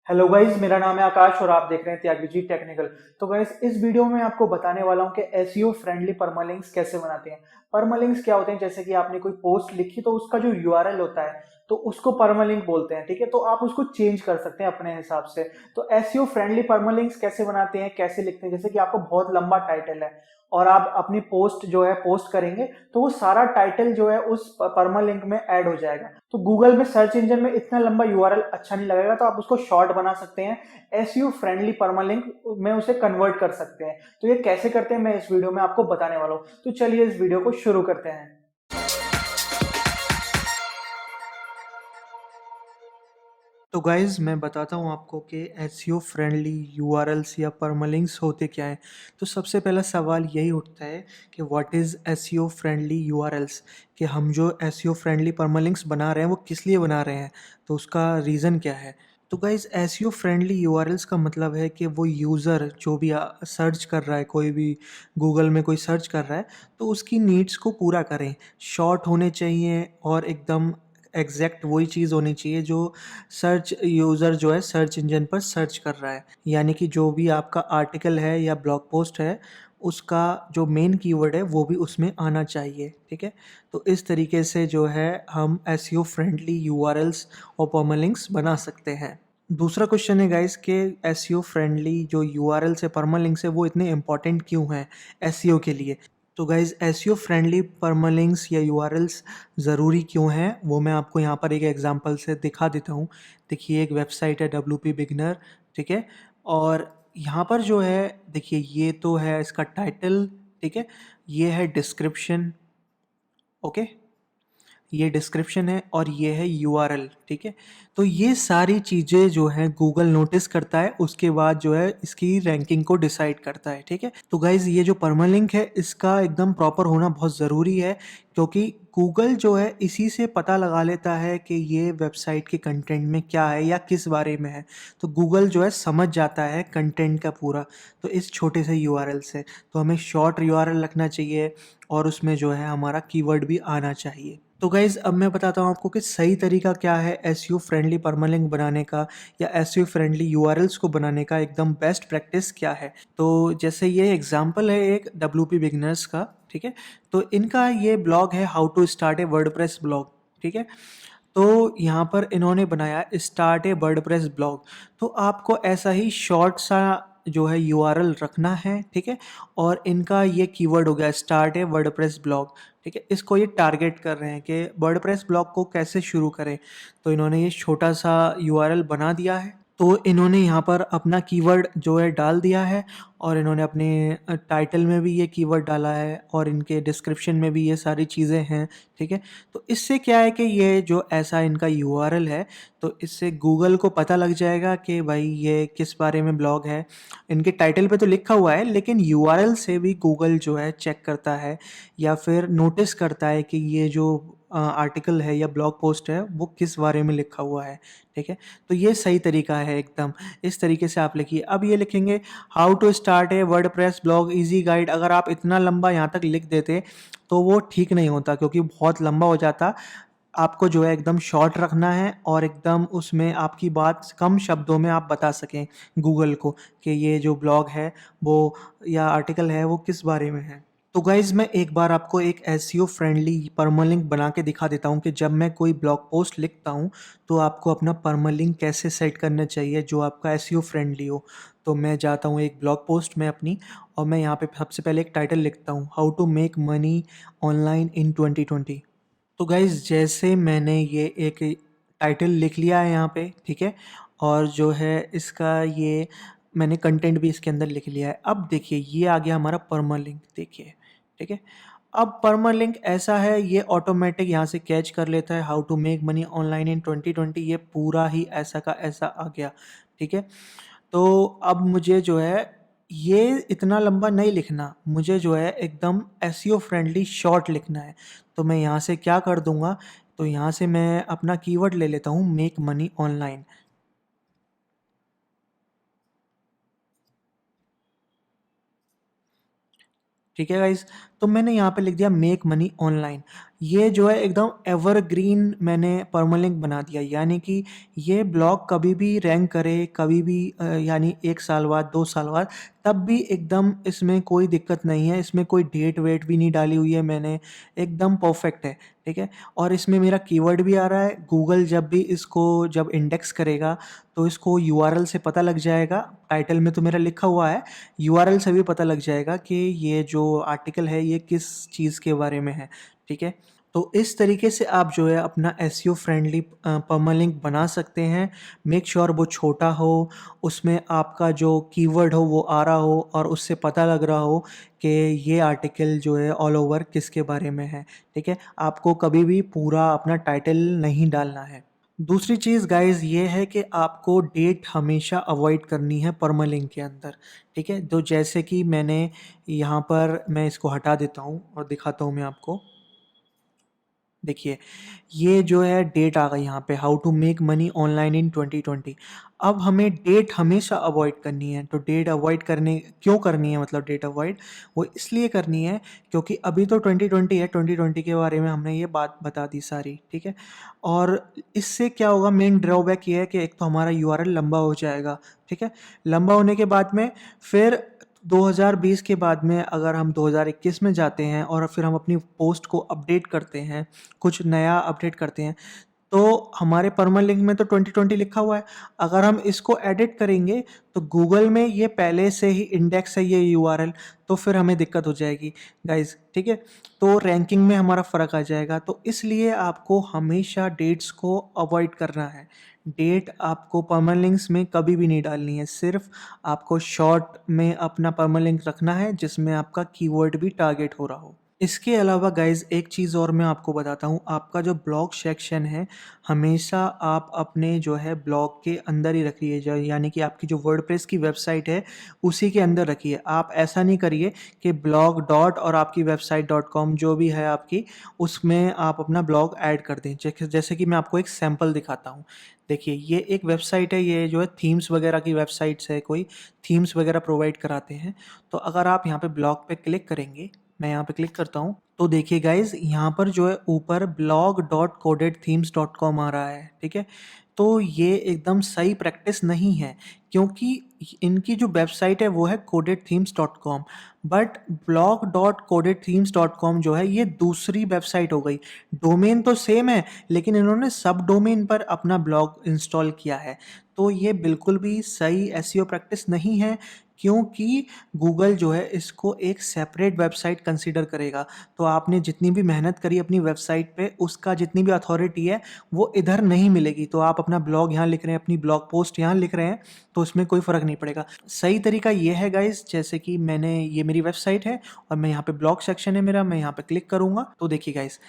Hello guys, मेरा नाम है आकाश और आप देख रहे हैं त्यागजी टेक्निकल। तो गाइज, इस वीडियो में आपको बताने वाला हूं कि एसईओ फ्रेंडली परमालिंक्स कैसे बनाते हैं। परमालिंक्स क्या होते हैं? जैसे कि आपने कोई पोस्ट लिखी तो उसका जो यूआरएल होता है तो उसको परमालिंक बोलते हैं, ठीक है। तो आप उसको चेंज कर सकते हैं अपने हिसाब से। तो एसईओ फ्रेंडली परमालिंक्स कैसे बनाते हैं, कैसे लिखते हैं? जैसे कि आपको बहुत लंबा टाइटल है और आप अपनी पोस्ट जो है पोस्ट करेंगे तो वो सारा टाइटल जो है उस परमालिंक में ऐड हो जाएगा। तो गूगल में सर्च इंजन में इतना लंबा यूआरएल अच्छा नहीं लगेगा, तो आप उसको शॉर्ट बना सकते हैं। एसईओ फ्रेंडली परमालिंक में उसे कन्वर्ट कर सकते हैं। तो ये कैसे करते हैं मैं इस वीडियो में आपको बताने वाला हूं। तो चलिए इस वीडियो को शुरू करते हैं। तो गाइज़, मैं बताता हूँ आपको कि एसईओ फ्रेंडली यूआरएल्स या परमालिंक्स होते क्या हैं। तो सबसे पहला सवाल यही उठता है कि what is SEO friendly URLs, कि हम जो एसईओ फ्रेंडली परमालिंक्स बना रहे हैं वो किस लिए बना रहे हैं, तो उसका रीज़न क्या है। तो गाइज़, एसईओ फ्रेंडली यूआरएल्स का मतलब है कि वो यूज़र जो भी सर्च कर रहा है, कोई भी गूगल में कोई सर्च कर रहा है, तो उसकी नीड्स को पूरा करें। शॉर्ट होने चाहिए और एकदम एग्जैक्ट वही चीज़ होनी चाहिए जो सर्च यूज़र जो है सर्च इंजन पर सर्च कर रहा है। यानी कि जो भी आपका आर्टिकल है या ब्लॉग पोस्ट है, उसका जो मेन कीवर्ड है वो भी उसमें आना चाहिए, ठीक है। तो इस तरीके से जो है हम एसईओ फ्रेंडली यूआरएल्स और परमालिंक्स बना सकते हैं। दूसरा क्वेश्चन है गाइस कि एसईओ फ्रेंडली जो यूआरएल्स है, परमालिंक्स है, वो इतने इंपॉर्टेंट क्यों हैं एसईओ के लिए। तो गाइस, एसईओ फ्रेंडली परमालिंक्स या यूआरएल्स ज़रूरी क्यों हैं, वो मैं आपको यहाँ पर एक एग्जांपल से दिखा देता हूँ। देखिए, एक वेबसाइट है डब्ल्यू पी बिगनर, ठीक है। और यहाँ पर जो है, देखिए, ये तो है इसका टाइटल, ठीक है। ये है डिस्क्रिप्शन, ओके। ये डिस्क्रिप्शन है और ये है यूआरएल, ठीक है। तो ये सारी चीज़ें जो है गूगल नोटिस करता है, उसके बाद जो है इसकी रैंकिंग को डिसाइड करता है, ठीक है। तो गाइज, ये जो परमालिंक है इसका एकदम प्रॉपर होना बहुत ज़रूरी है, क्योंकि गूगल जो है इसी से पता लगा लेता है कि ये वेबसाइट के कंटेंट में क्या है या किस बारे में है। तो गूगल जो है समझ जाता है कंटेंट का पूरा, तो इस छोटे से यूआरएल से। तो हमें शॉर्ट यूआरएल रखना चाहिए और उसमें जो है हमारा कीवर्ड भी आना चाहिए। तो गाइज़, अब मैं बताता हूँ आपको कि सही तरीका क्या है एसईओ फ्रेंडली परमालिंक बनाने का या एसईओ फ्रेंडली यूआरएल्स को बनाने का, एकदम बेस्ट प्रैक्टिस क्या है। तो जैसे ये एग्जांपल है एक डब्ल्यूपी बिगनर्स का, ठीक है। तो इनका ये ब्लॉग है how to start a WordPress blog, ठीक है। तो यहाँ पर इन्होंने बनाया स्टार्ट ए वर्डप्रेस ब्लॉग। तो आपको ऐसा ही शॉर्ट सा जो है यूआरएल रखना है, ठीक है। और इनका ये कीवर्ड हो गया स्टार्ट ए वर्डप्रेस ब्लॉग, ठीक है। इसको ये टारगेट कर रहे हैं कि वर्डप्रेस ब्लॉग को कैसे शुरू करें। तो इन्होंने ये छोटा सा यूआरएल बना दिया है। तो इन्होंने यहाँ पर अपना कीवर्ड जो है डाल दिया है और इन्होंने अपने टाइटल में भी ये कीवर्ड डाला है और इनके डिस्क्रिप्शन में भी ये सारी चीज़ें हैं, ठीक है। तो इससे क्या है कि ये जो ऐसा इनका यूआरएल है, तो इससे गूगल को पता लग जाएगा कि भाई ये किस बारे में ब्लॉग है। इनके टाइटल पे तो लिखा हुआ है, लेकिन यूआरएल से भी गूगल जो है चेक करता है या फिर नोटिस करता है कि ये जो आर्टिकल है या ब्लॉग पोस्ट है वो किस बारे में लिखा हुआ है, ठीक है। तो ये सही तरीका है एकदम। इस तरीके से आप लिखिए। अब ये लिखेंगे how to start a WordPress blog easy guide. अगर आप इतना लंबा यहाँ तक लिख देते तो वो ठीक नहीं होता, क्योंकि बहुत लंबा हो जाता। आपको जो है एकदम शॉर्ट रखना है और एकदम उसमें आपकी बात कम शब्दों में आप बता सकें गूगल को कि ये जो ब्लॉग है वो या आर्टिकल है वो किस बारे में है। तो गाइज़, मैं एक बार आपको एक एसईओ फ्रेंडली परमालिंक बना के दिखा देता हूँ कि जब मैं कोई ब्लॉग पोस्ट लिखता हूँ तो आपको अपना परमालिंक कैसे सेट करना चाहिए जो आपका एसईओ फ्रेंडली हो। तो मैं जाता हूँ एक ब्लॉग पोस्ट में अपनी, और मैं यहाँ पे सबसे पहले एक टाइटल लिखता हूँ how to make money online in 2020। तो गाइज़, जैसे मैंने ये एक टाइटल लिख लिया है यहाँ पे, ठीक है। और जो है इसका ये मैंने कंटेंट भी इसके अंदर लिख लिया है। अब देखिए, ये आ गया हमारा परमालिंक, देखिए, ठीक है। अब परमालिंक ऐसा है, ये ऑटोमेटिक यहाँ से कैच कर लेता है how to make money online in 2020। ये पूरा ही ऐसा का ऐसा आ गया, ठीक है। तो अब मुझे जो है ये इतना लंबा नहीं लिखना, मुझे जो है एकदम एसईओ फ्रेंडली शॉर्ट लिखना है। तो मैं यहाँ से क्या कर दूंगा, तो यहाँ से मैं अपना कीवर्ड ले लेता हूँ मेक मनी ऑनलाइन, ठीक है गाइज। तो मैंने यहाँ पे लिख दिया मेक मनी ऑनलाइन। ये जो है एकदम एवरग्रीन मैंने परमालिंक बना दिया, यानी कि ये ब्लॉग कभी भी रैंक करे, कभी भी यानी 1 साल बाद, 2 साल बाद, तब भी एकदम इसमें कोई दिक्कत नहीं है। इसमें कोई डेट वेट भी नहीं डाली हुई है मैंने, एकदम परफेक्ट है, ठीक है। और इसमें मेरा कीवर्ड भी आ रहा है। गूगल जब भी इसको जब इंडेक्स करेगा तो इसको यूआरएल से पता लग जाएगा। टाइटल में तो मेरा लिखा हुआ है, यूआरएल से भी पता लग जाएगा कि ये जो आर्टिकल है ये किस चीज़ के बारे में है, ठीक है। तो इस तरीके से आप जो है अपना एसईओ फ्रेंडली परमालिंक बना सकते हैं। मेक श्योर वो छोटा हो, उसमें आपका जो कीवर्ड हो वो आ रहा हो और उससे पता लग रहा हो कि ये आर्टिकल जो है ऑल ओवर किसके बारे में है, ठीक है। आपको कभी भी पूरा अपना टाइटल नहीं डालना है। दूसरी चीज़ गाइज़ ये है कि आपको डेट हमेशा अवॉइड करनी है परमालिंक के अंदर, ठीक है। तो जैसे कि मैंने यहाँ पर, मैं इसको हटा देता हूँ और दिखाता हूँ मैं आपको। देखिए, ये जो है डेट आ गई यहाँ पे, how to make money online in 2020। अब हमें डेट हमेशा अवॉइड करनी है। तो डेट अवॉइड करने क्यों करनी है, मतलब डेट अवॉइड वो इसलिए करनी है क्योंकि अभी तो 2020 है, 2020 के बारे में हमने ये बात बता दी सारी, ठीक है। और इससे क्या होगा, मेन ड्रॉबैक ये है कि एक तो हमारा यूआरएल लंबा हो जाएगा, ठीक है। लंबा होने के बाद में फिर 2020 के बाद में अगर हम 2021 में जाते हैं और फिर हम अपनी पोस्ट को अपडेट करते हैं, कुछ नया अपडेट करते हैं, तो हमारे परमालिंक में तो 2020 लिखा हुआ है। अगर हम इसको एडिट करेंगे तो गूगल में ये पहले से ही इंडेक्स है ये यूआरएल, तो फिर हमें दिक्कत हो जाएगी गाइज, ठीक है। तो रैंकिंग में हमारा फ़र्क आ जाएगा। तो इसलिए आपको हमेशा डेट्स को अवॉइड करना है। डेट आपको परमालिंक्स में कभी भी नहीं डालनी है, सिर्फ आपको शॉर्ट में अपना परमालिंक रखना है जिसमें आपका कीवर्ड भी टारगेट हो रहा हो। इसके अलावा गाइज़ एक चीज़ और मैं आपको बताता हूँ, आपका जो ब्लॉग सेक्शन है हमेशा आप अपने जो है ब्लॉग के अंदर ही रखिए, यानी कि आपकी जो वर्डप्रेस की वेबसाइट है उसी के अंदर रखिए। आप ऐसा नहीं करिए कि ब्लॉग डॉट और आपकी वेबसाइट डॉट कॉम जो भी है आपकी, उसमें आप अपना ब्लॉग ऐड कर दें। जैसे कि मैं आपको एक सैम्पल दिखाता हूँ। देखिए, ये एक वेबसाइट है, ये जो है थीम्स वगैरह की वेबसाइट्स है, कोई थीम्स वगैरह प्रोवाइड कराते हैं। तो अगर आप यहाँ पे ब्लॉग पे क्लिक करेंगे, मैं यहाँ पे क्लिक करता हूँ, तो देखिए गाइज यहाँ पर जो है ऊपर blog.codedthemes.com आ रहा है, ठीक है। तो ये एकदम सही प्रैक्टिस नहीं है, क्योंकि इनकी जो वेबसाइट है वो है codedthemes.com, बट blog.codedthemes.com जो है ये दूसरी वेबसाइट हो गई। डोमेन तो सेम है लेकिन इन्होंने सब डोमेन पर अपना ब्लॉग इंस्टॉल किया है। तो ये बिल्कुल भी सही एसईओ प्रैक्टिस नहीं है, क्योंकि गूगल जो है इसको एक सेपरेट वेबसाइट कंसीडर करेगा। तो आपने जितनी भी मेहनत करी अपनी वेबसाइट पे, उसका जितनी भी अथॉरिटी है वो इधर नहीं मिलेगी। तो आप अपना ब्लॉग यहाँ लिख रहे हैं, अपनी ब्लॉग पोस्ट यहाँ लिख रहे हैं, तो उसमें कोई फ़र्क नहीं पड़ेगा। सही तरीका ये है गाइज़, जैसे कि मैंने, ये मेरी वेबसाइट है और मैं यहाँ पे ब्लॉग सेक्शन है मेरा, मैं यहाँ पे क्लिक करूँगा तो देखिए गाइज़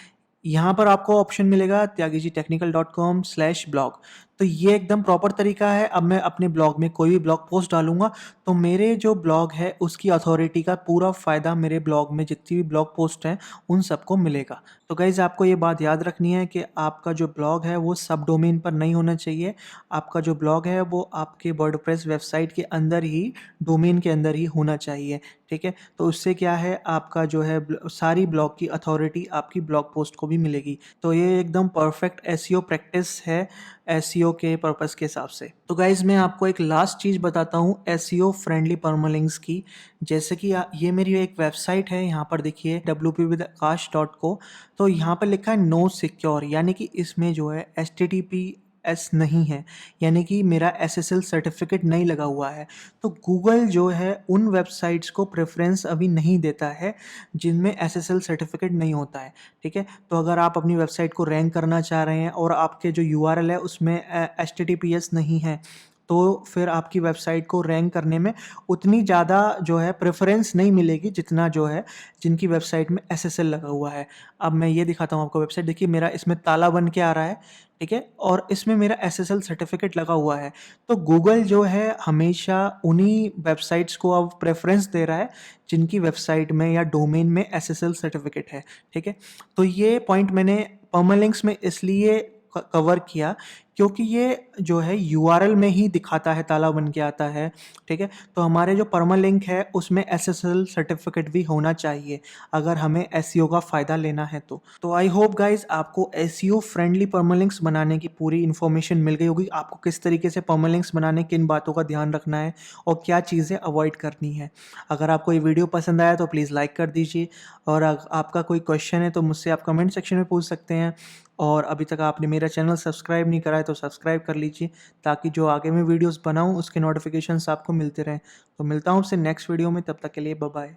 यहाँ पर आपको ऑप्शन मिलेगा tyagijitechnical.com/blog। तो ये एकदम प्रॉपर तरीका है। अब मैं अपने ब्लॉग में कोई भी ब्लॉग पोस्ट डालूँगा तो मेरे जो ब्लॉग है उसकी अथॉरिटी का पूरा फ़ायदा मेरे ब्लॉग में जितनी भी ब्लॉग पोस्ट हैं उन सबको मिलेगा। तो गाइज़ आपको ये बात याद रखनी है कि आपका जो ब्लॉग है वो सब डोमेन पर नहीं होना चाहिए। आपका जो ब्लॉग है वो आपके वर्डप्रेस वेबसाइट के अंदर ही, डोमेन के अंदर ही होना चाहिए, ठीक है। तो उससे क्या है, आपका जो है सारी ब्लॉग की अथॉरिटी आपकी ब्लॉग पोस्ट को भी मिलेगी। तो ये एकदम परफेक्ट एसईओ प्रैक्टिस है एसईओ के पर्पस के हिसाब से। तो गाइज़ मैं आपको एक लास्ट चीज़ बताता हूँ एसईओ फ्रेंडली परमालिंक्स की। जैसे कि ये मेरी एक वेबसाइट है, यहाँ पर देखिए wp-akash.co। तो यहाँ पर लिखा है नो सिक्योर, यानी कि इसमें जो है HTTPS नहीं है, यानी कि मेरा SSL सर्टिफिकेट नहीं लगा हुआ है। तो गूगल जो है उन वेबसाइट्स को प्रेफरेंस अभी नहीं देता है जिनमें SSL सर्टिफिकेट नहीं होता है, ठीक है। तो अगर आप अपनी वेबसाइट को रैंक करना चाह रहे हैं और आपके जो यूआरएल है उसमें HTTPS नहीं है, तो फिर आपकी वेबसाइट को रैंक करने में उतनी ज़्यादा जो है प्रेफरेंस नहीं मिलेगी जितना जो है जिनकी वेबसाइट में SSL लगा हुआ है। अब मैं ये दिखाता हूँ आपको वेबसाइट, देखिए मेरा इसमें ताला बन के आ रहा है, ठीक है, और इसमें मेरा SSL सर्टिफिकेट लगा हुआ है। तो गूगल जो है हमेशा उन्हीं वेबसाइट्स को अब प्रेफरेंस दे रहा है जिनकी वेबसाइट में या डोमेन में SSL सर्टिफिकेट है, ठीक है। तो ये पॉइंट मैंने परमालिंक्स में इसलिए कवर किया क्योंकि ये जो है यूआरएल में ही दिखाता है, ताला बन के आता है, ठीक है? तो हमारे जो परमालिंक है उसमें एसएसएल सर्टिफिकेट भी होना चाहिए अगर हमें एसईओ का फ़ायदा लेना है तो आई होप गाइज आपको एसईओ फ्रेंडली परमालिंक्स बनाने की पूरी इन्फॉर्मेशन मिल गई होगी। आपको किस तरीके से परमालिंक्स बनाने, किन बातों का ध्यान रखना है और क्या चीज़ें अवॉइड करनी है। अगर आपको ये वीडियो पसंद आया तो प्लीज़ लाइक कर दीजिए, और आपका कोई क्वेश्चन है तो मुझसे आप कमेंट सेक्शन में पूछ सकते हैं। और अभी तक आपने मेरा चैनल सब्सक्राइब नहीं करा है तो सब्सक्राइब कर लीजिए, ताकि जो आगे मैं वीडियोस बनाऊं उसके नोटिफिकेशंस आपको मिलते रहें। तो मिलता हूं आपसे नेक्स्ट वीडियो में, तब तक के लिए बाय बाय।